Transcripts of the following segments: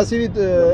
ਅਸੀਂ ਵੀ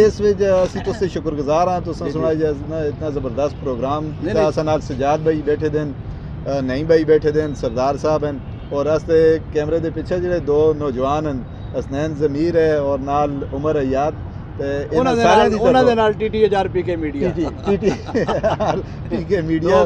ਇਸ ਵਿੱਚ ਅਸੀਂ ਤੁਸੀਂ ਸ਼ੁਕਰਗੁਜ਼ਾਰ ਹਾਂ, ਤੁਸੀਂ ਸੁਣਾਈ ਇਤਨਾ ਜ਼ਬਰਦਸਤ ਪ੍ਰੋਗਰਾਮ ਦਾ ਨਾਲ ਸਜਾਦ ਭਾਈ ਬੈਠੇ ਦੇ ਨਈਮ ਭਾਈ ਬੈਠੇ ਦੇ ਸਰਦਾਰ ਸਾਹਿਬ ਹਨ, ਔਰ ਰਸਤੇ ਕੈਮਰੇ ਦੇ ਪਿੱਛੇ ਜਿਹੜੇ ਦੋ ਨੌਜਵਾਨ ਹਨ, ਹਸਨੈਨ ਜ਼ਮੀਰ ਹੈ ਔਰ ਨਾਲ ਉਮਰ ਹਯਾਤ, ਉਹਨਾਂ ਦੇ ਨਾਲ TTHR PK ਮੀਡੀਆ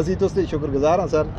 ਅਸੀਂ ਤੁਸੀਂ ਸ਼ੁਕਰਗੁਜ਼ਾਰ ਹਾਂ ਸਰ।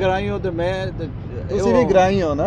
ਗਰਾਈ ਹੋ ਤੇ ਮੈਂ ਤੁਸੀਂ ਵੀ ਗਰਾਈ ਹੋ ਨਾ,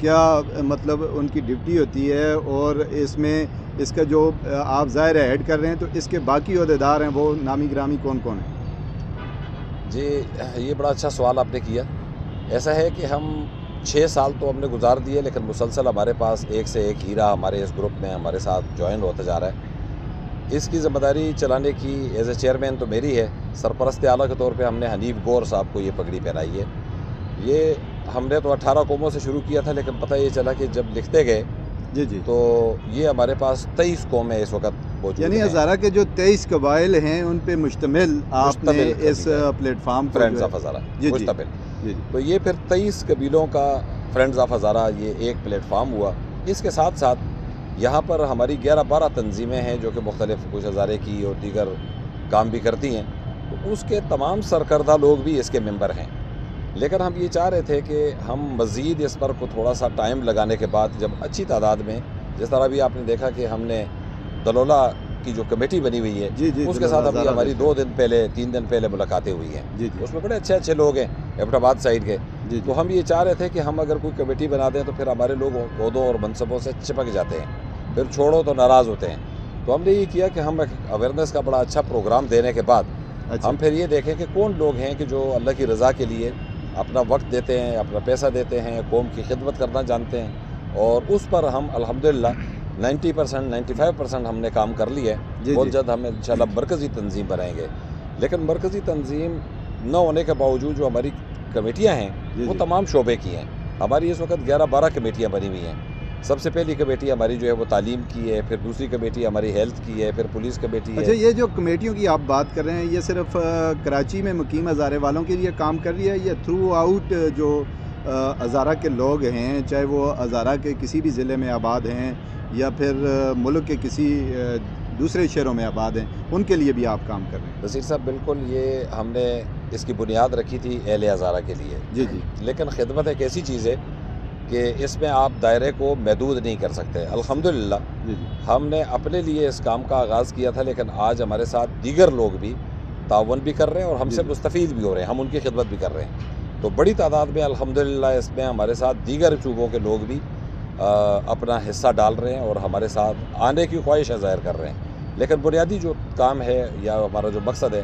کیا مطلب ان کی ڈیوٹی ہوتی ہے، اور اس میں اس کا جو آپ ظاہر ہے ہیڈ کر رہے ہیں، تو اس کے باقی عہدیدار ہیں وہ نامی گرامی کون کون ہیں؟ جی یہ بڑا اچھا سوال آپ نے کیا. ایسا ہے کہ ہم 6 سال تو ہم نے گزار دیے، لیکن مسلسل ہمارے پاس ایک سے ایک ہیرا ہمارے اس گروپ میں ہمارے ساتھ جوائن ہوتا جا رہا ہے. اس کی ذمہ داری چلانے کی ایز اے چیئرمین تو میری ہے. سرپرست اعلیٰ کے طور پہ ہم نے حنیف گور صاحب کو یہ پگڑی پہنائی ہے. یہ ہم نے تو 18 قوموں سے شروع کیا تھا، لیکن پتہ یہ چلا کہ جب لکھتے گئے جی تو یہ ہمارے پاس 23 قومیں اس وقت موجود ہیں. یعنی ہزارہ کے جو 23 قبائل ہیں ان پہ مشتمل آپ نے اس پلیٹ فارم کو فرینڈز آف ہزارہ مشتمل. جی تو یہ پھر 23 قبیلوں کا فرینڈز آف ہزارہ یہ ایک پلیٹ فارم ہوا. اس کے ساتھ ساتھ یہاں پر ہماری 11-12 تنظیمیں ہیں جو کہ مختلف کچھ ہزارے کی اور دیگر کام بھی کرتی ہیں. تو اس کے تمام سرکردہ لوگ بھی اس کے ممبر ہیں. لیکن ہم یہ چاہ رہے تھے کہ ہم مزید اس پر کو تھوڑا سا ٹائم لگانے کے بعد جب اچھی تعداد میں، جس طرح بھی آپ نے دیکھا کہ ہم نے دلولہ کی جو کمیٹی بنی ہوئی ہے اس کے ساتھ ابھی ہماری 2 دن پہلے 3 دن پہلے ملاقاتیں ہوئی ہیں. اس میں بڑے اچھے اچھے لوگ ہیں ایبٹ آباد سائڈ کے. تو ہم یہ چاہ رہے تھے کہ ہم اگر کوئی کمیٹی بنا دیں تو پھر ہمارے لوگ عہدوں اور منصبوں سے چپک جاتے ہیں، پھر چھوڑو تو ناراض ہوتے ہیں. تو ہم نے یہ کیا کہ ہم اویئرنیس کا بڑا اچھا پروگرام دینے کے بعد ہم پھر یہ دیکھیں کہ کون لوگ ہیں کہ جو اللہ کی رضا کے لیے اپنا وقت دیتے ہیں، اپنا پیسہ دیتے ہیں، قوم کی خدمت کرنا جانتے ہیں. اور اس پر ہم الحمدللہ 90% 95% ہم نے کام کر لیا ہے. بہت جلد ہم انشاءاللہ مرکزی تنظیم بنائیں گے. لیکن مرکزی تنظیم نہ ہونے کے باوجود جو ہماری کمیٹیاں ہیں وہ تمام شعبے کی ہیں. ہماری اس وقت 11-12 کمیٹیاں بنی ہوئی ہیں. سب سے پہلی کمیٹی ہماری جو ہے وہ تعلیم کی ہے، پھر دوسری کمیٹی ہماری ہیلتھ کی ہے، پھر پولیس کمیٹی ہے. اچھا، یہ جو کمیٹیوں کی آپ بات کر رہے ہیں یہ صرف کراچی میں مقیم ہزارے والوں کے لیے کام کر رہی ہے یا تھرو آؤٹ جو ہزارہ کے لوگ ہیں، چاہے وہ ہزارہ کے کسی بھی ضلع میں آباد ہیں یا پھر ملک کے کسی دوسرے شہروں میں آباد ہیں، ان کے لیے بھی آپ کام کر رہے ہیں؟ وزیر صاحب بالکل، یہ ہم نے اس کی بنیاد رکھی تھی اہل ہزارہ کے لیے. جی لیکن خدمت ایک ایسی چیز ہے کہ اس میں آپ دائرے کو محدود نہیں کر سکتے. الحمدللہ ہم نے اپنے لیے اس کام کا آغاز کیا تھا، لیکن آج ہمارے ساتھ دیگر لوگ بھی تعاون بھی کر رہے ہیں اور ہم سے مستفید بھی ہو رہے ہیں، ہم ان کی خدمت بھی کر رہے ہیں. تو بڑی تعداد میں الحمدللہ اس میں ہمارے ساتھ دیگر صوبوں کے لوگ بھی اپنا حصہ ڈال رہے ہیں اور ہمارے ساتھ آنے کی خواہش ظاہر کر رہے ہیں. لیکن بنیادی جو کام ہے یا ہمارا جو مقصد ہے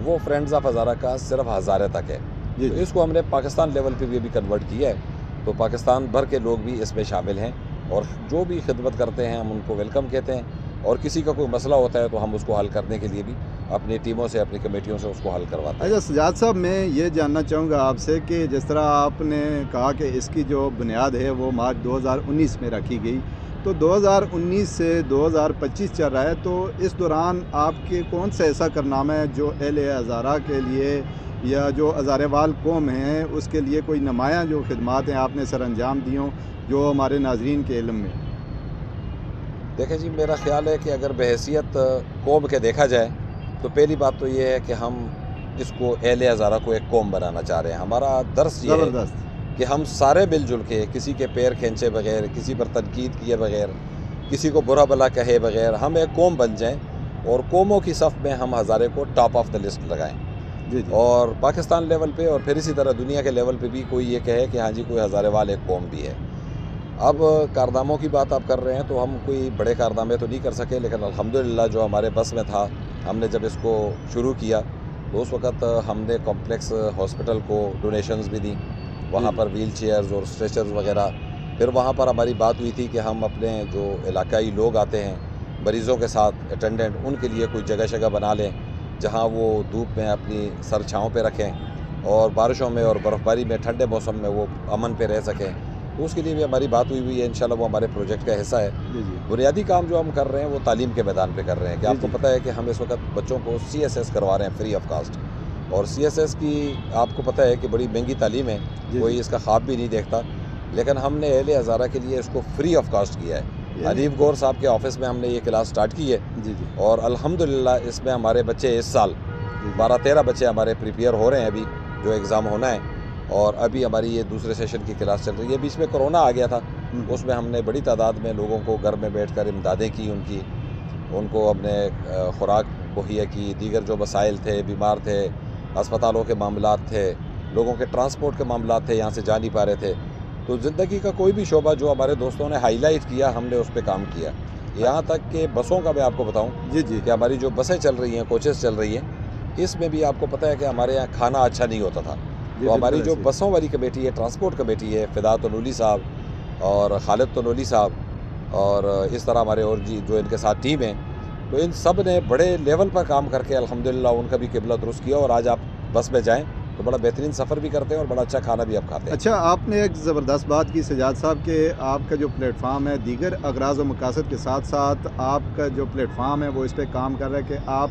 وہ فرینڈز آف ہزارہ کا صرف ہزارے تک ہے. تو اس کو ہم نے پاکستان لیول پہ بھی کنورٹ کیا ہے. تو پاکستان بھر کے لوگ بھی اس میں شامل ہیں اور جو بھی خدمت کرتے ہیں ہم ان کو ویلکم کہتے ہیں. اور کسی کا کوئی مسئلہ ہوتا ہے تو ہم اس کو حل کرنے کے لیے بھی اپنی ٹیموں سے، اپنی کمیٹیوں سے اس کو حل کرواتے ہیں. اچھا سجاد صاحب، میں یہ جاننا چاہوں گا آپ سے کہ جس طرح آپ نے کہا کہ اس کی جو بنیاد ہے وہ مارچ 2019 میں رکھی گئی، تو 2019 سے 2025 چل رہا ہے. تو اس دوران آپ کے کون سا ایسا کارنامہ ہے جو اہل ہزارہ کے لیے یا جو ہزارے وال قوم ہیں اس کے لیے کوئی نمایاں جو خدمات ہیں آپ نے سر انجام دی ہوں جو ہمارے ناظرین کے علم میں؟ دیکھیں جی، میرا خیال ہے کہ اگر بحیثیت قوم کے دیکھا جائے تو پہلی بات تو یہ ہے کہ ہم اس کو اہل ہزارہ کو ایک قوم بنانا چاہ رہے ہیں. ہمارا درس یہ ہے کہ ہم سارے مل جل کے، کسی کے پیر کھینچے بغیر، کسی پر تنقید کیے بغیر، کسی کو برا بلا کہے بغیر ہم ایک قوم بن جائیں اور قوموں کی صف میں ہم ہزارے کو ٹاپ آف دا لسٹ لگائیں. اور پاکستان لیول پہ اور پھر اسی طرح دنیا کے لیول پہ بھی کوئی یہ کہے کہ ہاں جی کوئی ہزارے وال ایک قوم بھی ہے. اب کارناموں کی بات آپ کر رہے ہیں تو ہم کوئی بڑے کارنامے تو نہیں کر سکے، لیکن الحمدللہ جو ہمارے بس میں تھا ہم نے جب اس کو شروع کیا تو اس وقت ہم نے کمپلیکس ہاسپٹل کو ڈونیشنز بھی دیں، وہاں پر ویل چیئرز اور اسٹریچرز وغیرہ. پھر وہاں پر ہماری بات ہوئی تھی کہ ہم اپنے جو علاقائی لوگ آتے ہیں مریضوں کے ساتھ اٹینڈنٹ، ان کے لیے کوئی جگہ بنا لیں جہاں وہ دھوپ میں اپنی سر چھاؤں پہ رکھیں اور بارشوں میں اور برف باری میں ٹھنڈے موسم میں وہ امن پہ رہ سکیں. تو اس کے لیے بھی ہماری بات ہوئی ہے، انشاءاللہ وہ ہمارے پروجیکٹ کا حصہ ہے. بنیادی کام جو ہم کر رہے ہیں وہ تعلیم کے میدان پہ کر رہے ہیں کہ آپ کو پتہ ہے کہ ہم اس وقت بچوں کو CSS کروا رہے ہیں فری آف کاسٹ. اور CSS کی آپ کو پتہ ہے کہ بڑی مہنگی تعلیم ہے، کوئی اس کا خواب بھی نہیں دیکھتا، لیکن ہم نے اہل ہزارہ کے لیے اس کو فری آف کاسٹ کیا ہے. حنیف گور صاحب کے آفس میں ہم نے یہ کلاس سٹارٹ کی ہے اور الحمدللہ اس میں ہمارے بچے اس سال 12-13 بچے ہمارے پریپیئر ہو رہے ہیں ابھی جو ایگزام ہونا ہے. اور ابھی ہماری یہ دوسرے سیشن کی کلاس چل رہی ہے. بیچ میں کرونا آ گیا تھا، اس میں ہم نے بڑی تعداد میں لوگوں کو گھر میں بیٹھ کر امدادیں کی، ان کو ہم نے خوراک مہیا کی، دیگر جو مسائل تھے، بیمار تھے، اسپتالوں کے معاملات تھے، لوگوں کے ٹرانسپورٹ کے معاملات تھے، یہاں سے جا نہیں پا رہے تھے، تو زندگی کا کوئی بھی شعبہ جو ہمارے دوستوں نے ہائی لائٹ کیا ہم نے اس پہ کام کیا. یہاں تک کہ بسوں کا میں آپ کو بتاؤں جی جی کہ ہماری جو بسیں چل رہی ہیں کوچز چل رہی ہیں اس میں بھی آپ کو پتہ ہے کہ ہمارے یہاں کھانا اچھا نہیں ہوتا تھا. تو ہماری جو بسوں والی کمیٹی ہے ٹرانسپورٹ کمیٹی ہے فداۃ الولی صاحب اور خالد تنولی صاحب اور اس طرح ہمارے اور جی جو ان کے ساتھ ٹیم ہیں تو ان سب نے بڑے لیول پر کام کر کے الحمدللہ ان کا بھی قبلہ درست کیا اور آج آپ بس میں جائیں تو بڑا بہترین سفر بھی کرتے ہیں اور بڑا اچھا کھانا بھی آپ کھاتے ہیں. اچھا آپ نے ایک زبردست بات کی سجاد صاحب کہ آپ کا جو پلیٹ فارم ہے دیگر اغراض و مقاصد کے ساتھ ساتھ آپ کا جو پلیٹ فارم ہے وہ اس پہ کام کر رہا ہے کہ آپ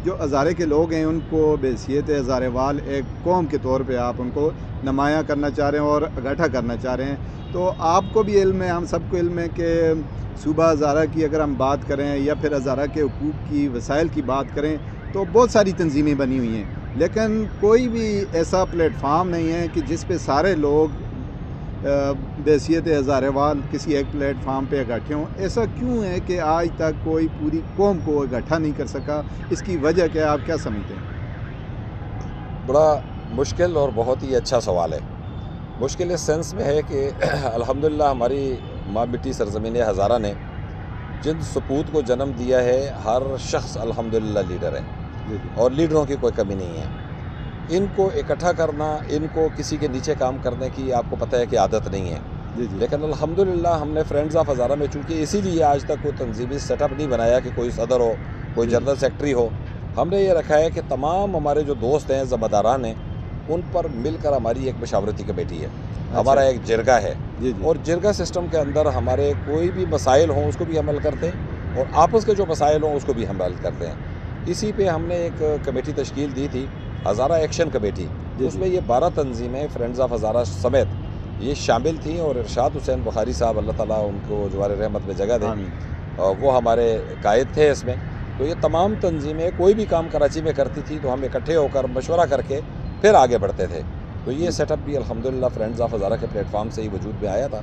جو ہزارے کے لوگ ہیں ان کو بحیثیت ہزارے وال ایک قوم کے طور پہ آپ ان کو نمایاں کرنا چاہ رہے ہیں اور اکٹھا کرنا چاہ رہے ہیں. تو آپ کو بھی علم ہے ہم سب کو علم ہے کہ صوبہ ہزارہ کی اگر ہم بات کریں یا پھر ہزارہ کے حقوق کی وسائل کی بات کریں تو بہت ساری تنظیمیں بنی ہوئی ہیں لیکن کوئی بھی ایسا پلیٹ فارم نہیں ہے کہ جس پہ سارے لوگ بحیثیت ہزارے وال کسی ایک پلیٹ فارم پہ اکٹھے ہوں. ایسا کیوں ہے کہ آج تک کوئی پوری قوم کو اکٹھا نہیں کر سکا؟ اس کی وجہ کیا آپ کیا سمجھتے ہیں؟ بڑا مشکل اور بہت ہی اچھا سوال ہے. مشکل اس سینس میں ہے کہ الحمدللہ ہماری ماں مٹی سرزمین ہزارہ نے جن سپوت کو جنم دیا ہے ہر شخص الحمدللہ لیڈر ہے اور لیڈروں کی کوئی کمی نہیں ہے. ان کو اکٹھا کرنا ان کو کسی کے نیچے کام کرنے کی آپ کو پتہ ہے کہ عادت نہیں ہے. لیکن الحمدللہ ہم نے فرینڈز آف ہزارہ میں چونکہ اسی لیے آج تک کوئی تنظیمی سیٹ اپ نہیں بنایا کہ کوئی صدر ہو کوئی جنرل سیکٹری ہو. ہم نے یہ رکھا ہے کہ تمام ہمارے جو دوست ہیں ذمہ داران ہیں ان پر مل کر ہماری ایک مشاورتی کمیٹی ہے. ہمارا ایک جرگہ ہے اور جرگہ سسٹم کے اندر ہمارے کوئی بھی مسائل ہوں اس کو بھی حل کرتے ہیں اور آپس کے جو مسائل ہوں اس کو بھی ہم حل کرتے ہیں. اسی پہ ہم نے ایک کمیٹی تشکیل دی تھی ہزارہ ایکشن کمیٹی. اس میں یہ 12 تنظیمیں فرینڈز آف ہزارہ سمیت یہ شامل تھیں اور ارشاد حسین بخاری صاحب اللہ تعالیٰ ان کو جوار رحمت میں جگہ دیں وہ ہمارے قائد تھے اس میں. تو یہ تمام تنظیمیں کوئی بھی کام کراچی میں کرتی تھی تو ہم اکٹھے ہو کر مشورہ کر کے پھر آگے بڑھتے تھے. تو یہ سیٹ اپ بھی الحمدللہ فرینڈز آف ہزارہ کے پلیٹ فارم سے ہی وجود میں آیا تھا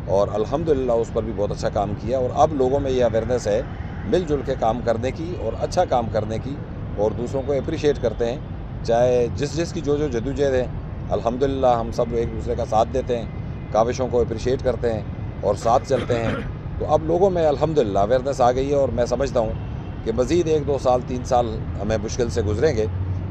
اور الحمدللہ اس پر بھی بہت اچھا کام کیا اور اب لوگوں میں یہ اویئرنیس ہے مل جل کے کام کرنے کی اور اچھا کام کرنے کی اور دوسروں کو اپریشیٹ کرتے ہیں چاہے جس کی جو جدوجہد ہے. الحمدللہ ہم سب ایک دوسرے کا ساتھ دیتے ہیں کاوشوں کو اپریشیٹ کرتے ہیں اور ساتھ چلتے ہیں. تو اب لوگوں میں الحمدللہ اویئرنیس آ گئی ہے اور میں سمجھتا ہوں کہ مزید 1-2 سال 3 سال ہمیں مشکل سے گزریں گے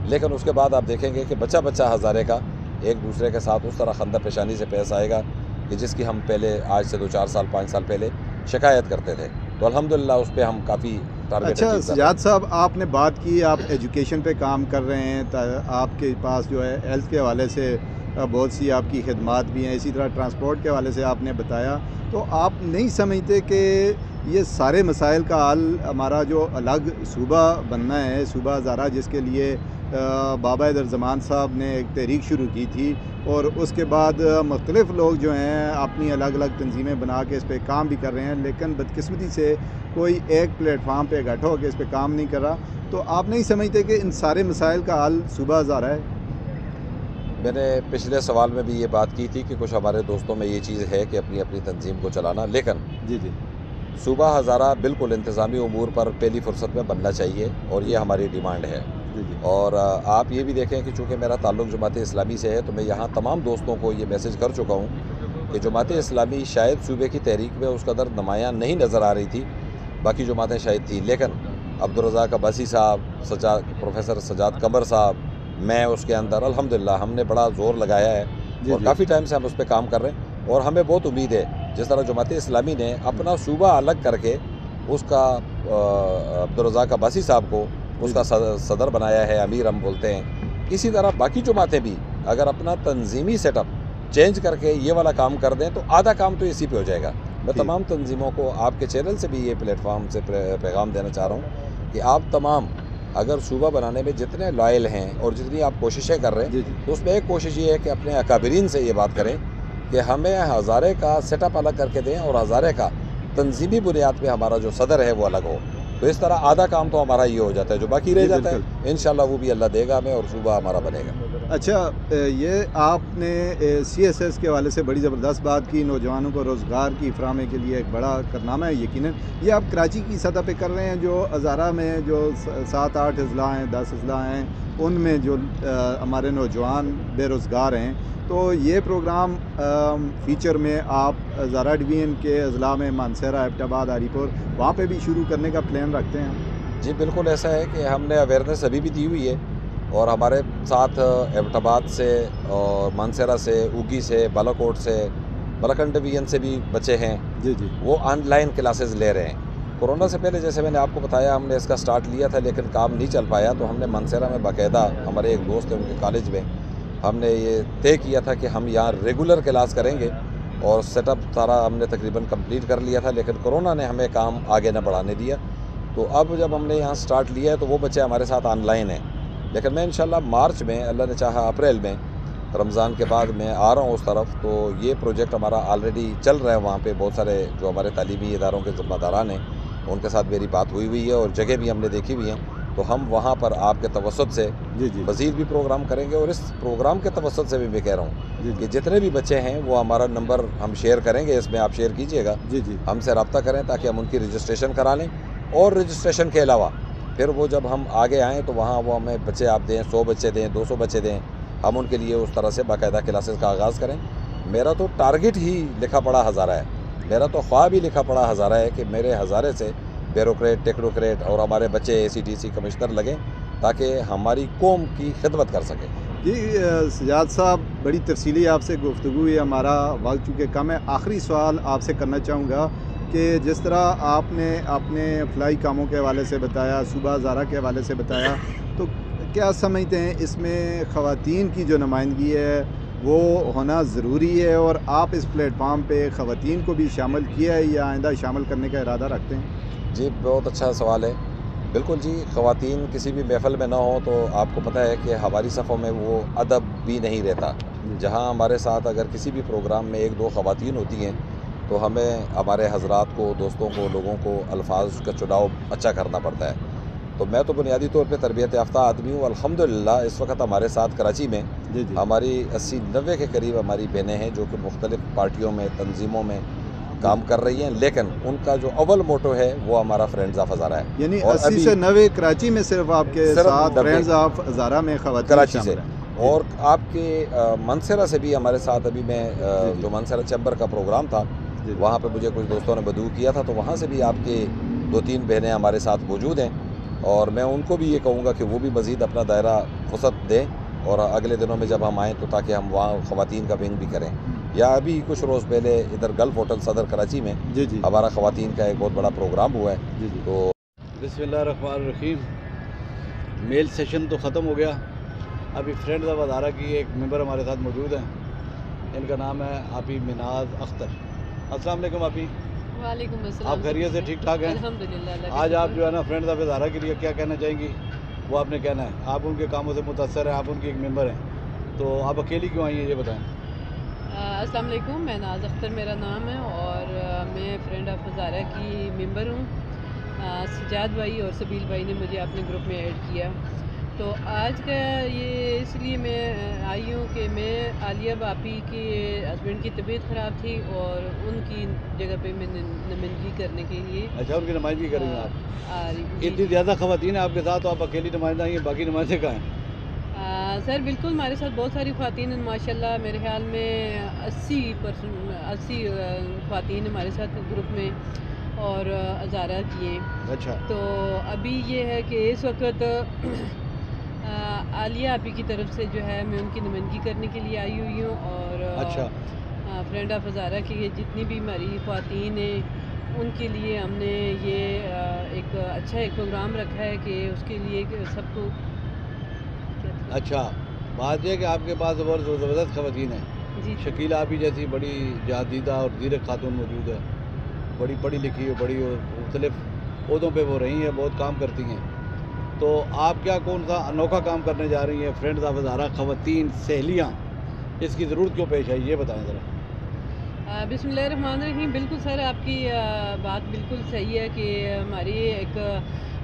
لیکن اس کے بعد آپ دیکھیں گے کہ بچہ ہزارے کا ایک دوسرے کے ساتھ اس طرح خندہ پیشانی سے پیش آئے گا کہ جس کی ہم پہلے آج سے 2-4 سال 5 سال پہلے شکایت کرتے تھے. تو الحمدللہ اس پہ ہم کافی ٹارگیٹ. اچھا سجاد صاحب آپ نے بات کی آپ ایجوکیشن پہ کام کر رہے ہیں آپ کے پاس جو ہے ہیلتھ کے حوالے سے بہت سی آپ کی خدمات بھی ہیں اسی طرح ٹرانسپورٹ کے حوالے سے آپ نے بتایا. تو آپ نہیں سمجھتے کہ یہ سارے مسائل کا حل ہمارا جو الگ صوبہ بننا ہے صوبہ ہزارہ جس کے لیے بابا در زمان صاحب نے ایک تحریک شروع کی تھی اور اس کے بعد مختلف لوگ جو ہیں اپنی الگ الگ تنظیمیں بنا کے اس پہ کام بھی کر رہے ہیں لیکن بدقسمتی سے کوئی ایک پلیٹ فارم پہ اکٹھا ہو کے اس پہ کام نہیں کر رہا. تو آپ نہیں سمجھتے کہ ان سارے مسائل کا حل صوبہ ہزارہ ہے؟ میں نے پچھلے سوال میں بھی یہ بات کی تھی کہ کچھ ہمارے دوستوں میں یہ چیز ہے کہ اپنی اپنی تنظیم کو چلانا لیکن جی صوبہ ہزارہ بالکل انتظامی امور پر پہلی فرصت میں بننا چاہیے اور یہ ہماری ڈیمانڈ ہے. اور آپ یہ بھی دیکھیں کہ چونکہ میرا تعلق جماعت اسلامی سے ہے تو میں یہاں تمام دوستوں کو یہ میسج کر چکا ہوں کہ جماعت اسلامی شاید صوبے کی تحریک میں اس قدر نمایاں نہیں نظر آ رہی تھی باقی جماعتیں شاید تھیں لیکن عبدالرزاق عباسی صاحب پروفیسر سجاد قمر صاحب میں اس کے اندر الحمدللہ ہم نے بڑا زور لگایا ہے اور کافی ٹائم سے ہم اس پہ کام کر رہے ہیں اور ہمیں بہت امید ہے جس طرح جماعت اسلامی نے اپنا صوبہ الگ کر کے اس کا عبدالرزاق عباسی صاحب کو اس کا صدر بنایا ہے امیر ہم بولتے ہیں. اسی طرح باقی جماعتیں بھی اگر اپنا تنظیمی سیٹ اپ چینج کر کے یہ والا کام کر دیں تو آدھا کام تو اسی پہ ہو جائے گا. میں تمام تنظیموں کو آپ کے چینل سے بھی یہ پلیٹ فارم سے پیغام دینا چاہ رہا ہوں کہ آپ تمام اگر صوبہ بنانے میں جتنے لائل ہیں اور جتنی آپ کوششیں کر رہے ہیں تو اس میں ایک کوشش یہ ہے کہ اپنے اکابرین سے یہ بات کریں کہ ہمیں ہزارے کا سیٹ اپ الگ کر کے دیں اور ہزارے کا تنظیمی بنیاد پہ ہمارا جو صدر ہے وہ الگ ہو. تو اس طرح آدھا کام تو ہمارا یہ ہو جاتا ہے جو باقی رہ جاتا ہے انشاءاللہ وہ بھی اللہ دے گا ہمیں اور صوبہ ہمارا بنے گا. اچھا یہ آپ نے CSS کے حوالے سے بڑی زبردست بات کی، نوجوانوں کو روزگار کی فراہمی کے لیے ایک بڑا کارنامہ ہے یقیناً. یہ آپ کراچی کی سطح پہ کر رہے ہیں، جو ہزارہ میں جو 7-8 اضلاع ہیں، 10 اضلاع ہیں، ان میں جو ہمارے نوجوان بے روزگار ہیں، تو یہ پروگرام فیچر میں آپ ہزارہ ڈویژن کے اضلاع میں مانسہرہ، ایبٹ آباد، ہری پور، وہاں پہ بھی شروع کرنے کا پلان رکھتے ہیں؟ جی بالکل ایسا ہے کہ ہم نے اویئرنیس ابھی بھی دی ہوئی ہے، اور ہمارے ساتھ ایبٹ آباد سے اور مانسہرہ سے، اوگی سے، بالاکوٹ سے، بالاکنڈ ڈویژن سے بھی بچے ہیں. جی جی. وہ آن لائن کلاسز لے رہے ہیں. کورونا سے پہلے جیسے میں نے آپ کو بتایا ہم نے اس کا سٹارٹ لیا تھا، لیکن کام نہیں چل پایا، تو ہم نے مانسہرہ میں باقاعدہ ہمارے ایک دوست ہیں ان کے کالج میں ہم نے یہ طے کیا تھا کہ ہم یہاں ریگولر کلاس کریں گے، اور سیٹ اپ سارا ہم نے تقریباً کمپلیٹ کر لیا تھا، لیکن کورونا نے ہمیں کام آگے نہ بڑھانے دیا. تو اب جب ہم نے یہاں سٹارٹ لیا ہے تو وہ بچے ہمارے ساتھ آن لائن ہیں. لیکن میں انشاءاللہ مارچ میں، اللہ نے چاہا اپریل میں، رمضان کے بعد میں آ رہا ہوں اس طرف. تو یہ پروجیکٹ ہمارا آلریڈی چل رہا ہے. وہاں پہ بہت سارے جو ہمارے تعلیمی اداروں کے ذمہ داران ہیں ان کے ساتھ میری بات ہوئی ہے، اور جگہ بھی ہم نے دیکھی ہوئی ہیں. تو ہم وہاں پر آپ کے توسط سے مزید بھی پروگرام کریں گے. اور اس پروگرام کے توسط سے بھی میں کہہ رہا ہوں کہ جتنے بھی بچے ہیں وہ ہمارا نمبر ہم شیئر کریں گے، اس میں آپ شیئر کیجئے گا، ہم سے رابطہ کریں تاکہ ہم ان کی رجسٹریشن کرا لیں. اور رجسٹریشن کے علاوہ پھر وہ جب ہم آگے آئیں تو وہاں وہ ہمیں بچے آپ دیں، 100 بچے دیں، 200 بچے دیں، ہم ان کے لیے اس طرح سے باقاعدہ کلاسز کا آغاز کریں. میرا تو ٹارگٹ ہی لکھا پڑا ہزارہ ہے، میرا تو خواب ہی لکھا پڑا ہزارہ ہے کہ میرے ہزارے سے بیوروکریٹ، ٹیکنوکریٹ اور ہمارے بچے ACTC کمشنر لگیں تاکہ ہماری قوم کی خدمت کر سکیں. جی سجاد صاحب، بڑی تفصیلی آپ سے گفتگو ہوئی، ہمارا وقت چونکہ کم ہے. آخری سوال آپ سے کرنا چاہوں گا کہ جس طرح آپ نے اپنے فلاحی کاموں کے حوالے سے بتایا، صوبہ ہزارہ کے حوالے سے بتایا، تو کیا سمجھتے ہیں اس میں خواتین کی جو نمائندگی ہے وہ ہونا ضروری ہے، اور آپ اس پلیٹ فارم پہ خواتین کو بھی شامل کیا ہے یا آئندہ شامل کرنے کا ارادہ رکھتے ہیں؟ جی بہت اچھا سوال ہے. بالکل جی، خواتین کسی بھی محفل میں نہ ہوں تو آپ کو پتہ ہے کہ ہماری صفوں میں وہ ادب بھی نہیں رہتا. جہاں ہمارے ساتھ اگر کسی بھی پروگرام میں 1-2 خواتین ہوتی ہیں تو ہمیں ہمارے حضرات کو، دوستوں کو، لوگوں کو الفاظ کا چناؤ اچھا کرنا پڑتا ہے. تو میں تو بنیادی طور پہ تربیت یافتہ آدمی ہوں. الحمدللہ اس وقت ہمارے ساتھ کراچی میں ہماری 80-90 کے قریب ہماری بہنیں ہیں جو کہ مختلف پارٹیوں میں، تنظیموں میں کام کر رہی ہیں، لیکن ان کا جو اول موٹو ہے وہ ہمارا فرینڈز آف ہزارہ ہے. یعنی 80 سے 90 کراچی میں صرف آپ کے ساتھ فرینڈز آف ہزارہ میں خواتین کراچی سے، اور آپ کے مانسہرہ سے بھی ہمارے ساتھ ابھی میں جو مانسہرہ چیمبر کا پروگرام تھا وہاں پہ مجھے کچھ دوستوں نے بدعو کیا تھا، تو وہاں سے بھی آپ کی 2-3 بہنیں ہمارے ساتھ موجود ہیں. اور میں ان کو بھی یہ کہوں گا کہ وہ بھی مزید اپنا دائرہ وسعت دیں، اور اگلے دنوں میں جب ہم آئیں تو تاکہ ہم وہاں خواتین کا ونگ بھی کریں. یا ابھی کچھ روز پہلے ادھر گلف ہوٹل صدر کراچی میں ہمارا خواتین کا ایک بہت بڑا پروگرام ہوا ہے. تو بسم اللہ الرحمن الرحیم. میل سیشن تو ختم ہو گیا. ابھی فرینڈز آف ہزارہ کی ایک ممبر ہمارے ساتھ موجود ہیں، ان کا نام ہے آپی مناز اختر. السلام علیکم آپی. وعلیکم السلام. آپ خیریت سے ٹھیک ٹھاک ہیں؟ الحمدللہ. آج آپ جو ہے نا فرینڈز آف ہزارہ کے لیے کیا کہنا چاہیں گی وہ آپ نے کہنا ہے. آپ ان کے کاموں سے متاثر ہیں، آپ ان کی ایک ممبر ہیں، تو آپ اکیلی کیوں آئی ہیں یہ بتائیں. السلام علیکم، میں ناز اختر میرا نام ہے، اور میں فرینڈ آف ہزارہ کی ممبر ہوں. سجاد بھائی اور سبیل بھائی نے مجھے اپنے گروپ میں ایڈ کیا. تو آج کا یہ اس لیے میں آئی ہوں کہ میں عالیہ باپی کے ہسبینڈ کی طبیعت خراب تھی اور ان کی جگہ پہ میں نمائندگی کرنے کے لیے. اچھا، ان کی نمائندگی کریں گے آپ؟ آ رہی. اتنی زیادہ خواتین ہیں آپ کے ساتھ تو آپ اکیلی نمائندہ ہیں، باقی نمائندے کہاں ہیں؟ سر بالکل ہمارے ساتھ بہت ساری خواتین ہیں ماشاءاللہ. میرے خیال میں 80 خواتین ہمارے ساتھ گروپ میں اور ہزارہ کی ہیں. اچھا. تو ابھی یہ ہے کہ اس وقت عالیہ آپی کی طرف سے جو ہے میں ان کی نمائندگی کرنے کے لیے آئی ہوئی ہوں. اور اچھا، فرینڈ آف ہزارہ کی جتنی بھی ہماری خواتین ہیں ان کے لیے ہم نے یہ ایک اچھا ایک پروگرام رکھا ہے کہ اس کے لیے سب کو. اچھا، بات یہ ہے کہ آپ کے پاس اور زبردست خواتین ہیں. جی. شکیلہ آپی جیسی بڑی جادیدہ اور زیرک خاتون موجود ہے، بڑی پڑھی لکھی ہے، بڑی مختلف عہدوں پہ وہ رہی ہیں، بہت کام کرتی ہیں. تو آپ کیا کون سا انوکھا کام کرنے جا رہی ہیں فرینڈز آف ہزارہ خواتین سہیلیاں، اس کی ضرورت کیوں پیش آئی یہ بتائیں ذرا. بسم اللہ الرحمن الرحیم. بالکل سر، آپ کی بات بالکل صحیح ہے کہ ہماری ایک